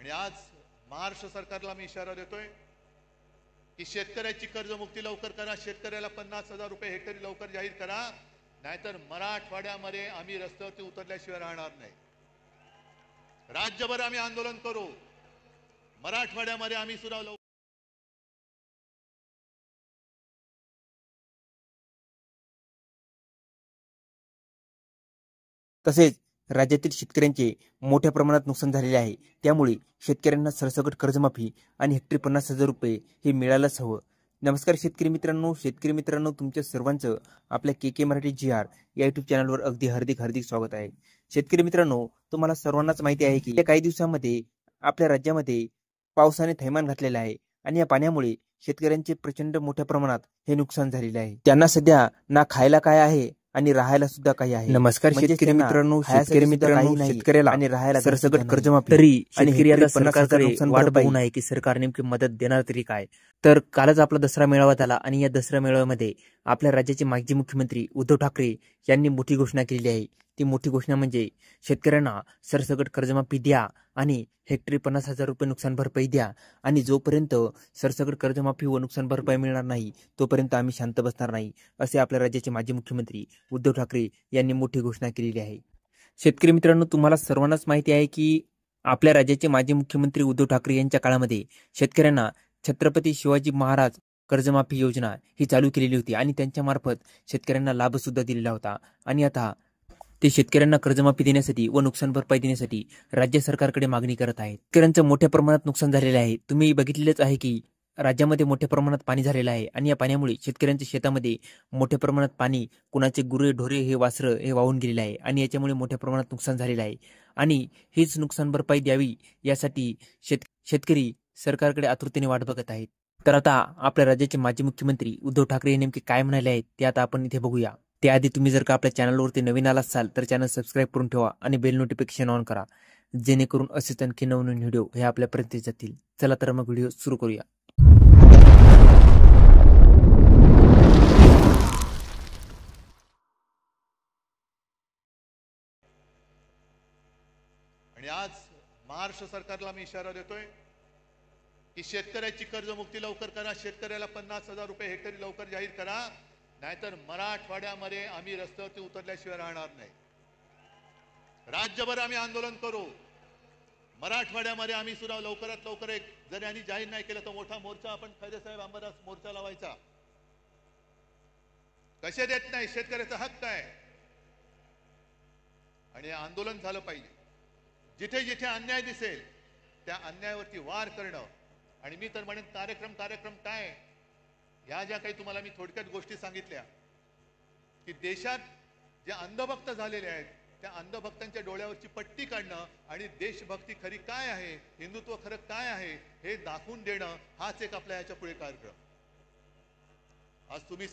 आणि आज महाराष्ट्र सरकारला मी इशारा देतोय की शेतकऱ्याची कर्जमुक्ती लवकर करा, शेतकऱ्याला 50,000 रुपये हेक्टरी लवकर जाहीर करा, नाहीतर मराठवाड्यामध्ये आम्ही रस्त्यावरती उतरल्याशिवाय राहणार नाही। राज्यभर आम्ही आंदोलन करू, मराठवाड्यामध्ये आम्ही सुद्धा तसेच राज्यातील शेतकऱ्यांचे मोठ्या प्रमाणात नुकसान झालेले आहे। त्यामुळे शेतकऱ्यांना सरसकट कर्जमाफी आणि हेक्टरी 50,000 रुपये हे मिळायलाच हवं। नमस्कार शेतकरी मित्रांनो, तुमच्या सर्वांचं आपल्या के मराठी GR या YouTube चॅनलवर अगदी हार्दिक स्वागत आहे। शेतकरी मित्रांनो, तुम्हाला सर्वांनाच माहिती आहे की काही दिवसांमध्ये आपल्या राज्यामध्ये पावसाने थैमान घातलेलं आहे आणि या पाण्यामुळे शेतकऱ्यांचे प्रचंड मोठ्या प्रमाणात हे नुकसान झालेले आहे। त्यांना सध्या ना खायला काय आहे आणि राहायला सुद्धा काही आहे। नमस्कार शेतकरी मित्रांनो, शेतकऱ्याला आणि राहायला सरसकट कर्जमाफी तरी शेतकरी आता सरकारकडे वाट बघू नये की सरकार नेमकी मदत देणार तरी काय। तर कालच आपला दसरा मेळावा झाला आणि या दसरा मेळाव्यामध्ये आपल्या राज्याचे माजी मुख्यमंत्री उद्धव ठाकरे यांनी मोठी घोषणा केली आहे। ती मोठी घोषणा म्हणजे शेतकऱ्यांना सरसकट कर्जमाफी द्या आणि हेक्टरी 50,000 रुपये नुकसान भरपाई द्या आणि जोपर्यंत सरसकट कर्जमाफी व नुकसान भरपाई मिळणार नाही तोपर्यंत आम्ही शांत बसणार नाही, असे आपल्या राज्याचे माजी मुख्यमंत्री उद्धव ठाकरे यांनी मोठी घोषणा केलेली आहे। शेतकरी मित्रांनो, तुम्हाला सर्वांनाच माहिती आहे की आपल्या राज्याचे माजी मुख्यमंत्री उद्धव ठाकरे यांच्या काळामध्ये शेतकऱ्यांना छत्रपती शिवाजी महाराज कर्जमाफी योजना ही चालू केलेली होती आणि त्यांच्या मार्फत शेतकऱ्यांना लाभ सुद्धा दिलेला होता आणि आता ते शेतकऱ्यांना कर्जमाफी देण्यासाठी व नुकसान भरपाई देण्यासाठी राज्य सरकारकडे मागणी करत आहेत। शेतकऱ्यांचं मोठ्या प्रमाणात नुकसान झालेलं आहे। तुम्ही बघितलेलंच आहे की राज्यामध्ये मोठ्या प्रमाणात पाणी झालेलं आहे आणि या पाण्यामुळे शेतकऱ्यांच्या शेतामध्ये मोठ्या प्रमाणात पाणी, कुणाचे गुरे ढोरे हे वासरं हे वाहून गेलेले आहे आणि याच्यामुळे मोठ्या प्रमाणात नुकसान झालेलं आहे आणि हीच नुकसान भरपाई द्यावी यासाठी शेतकरी सरकारकडे आतुरतेने वाट बघत आहेत। तर आता आपल्या राज्याचे माजी मुख्यमंत्री उद्धव ठाकरे हे नेमके काय म्हणाले आहेत ते आता आपण इथे बघूया। त्याआधी तुम्ही जर का आपल्या चॅनलवरती नवीन आला असाल तर चॅनल सबस्क्राईब करून ठेवा आणि बेल नोटिफिकेशन ऑन करा, जेणेकरून असेच आणखी नवनवीन व्हिडिओ हे आपल्यापर्यंत जातील। चला तर मग व्हिडिओ सुरू करूया। आणि आज महाराष्ट्र सरकारला मी इशारा देतोय की शेतकऱ्याची कर्जमुक्ती लवकर करा, शेतकऱ्याला 50,000 रुपये हेक्टरी लवकर जाहीर करा, नाहीतर मराठवाड्यामध्ये आम्ही रस्त्यावरती उतरल्याशिवाय राहणार नाही। राज्यभर आम्ही आंदोलन करू, मराठवाड्यामध्ये आम्ही सुद्धा लवकरात लवकर एक जरी यांनी जाहीर नाही केलं तर मोठा मोर्चा आपण खैरे साहेब अंबादास मोर्चा लावायचा। कसे देत नाही, शेतकऱ्याचा हक्क आहे आणि आंदोलन झालं पाहिजे। जिथे जिथे अन्याय दिसेल त्या अन्यायावरती वार करणं आणि मी तर म्हणेन कार्यक्रम काय ह्या ज्या काही तुम्हाला मी थोडक्यात गोष्टी सांगितल्या की देशात जे अंधभक्त झालेले आहेत त्या अंधभक्तांच्या डोळ्यावरची पट्टी काढणं आणि देशभक्ती खरी काय आहे, हिंदुत्व खरं काय आहे हे दाखवून देणं हाच एक आपल्या याच्या पुढे कार्यक्रम। आज तुम्ही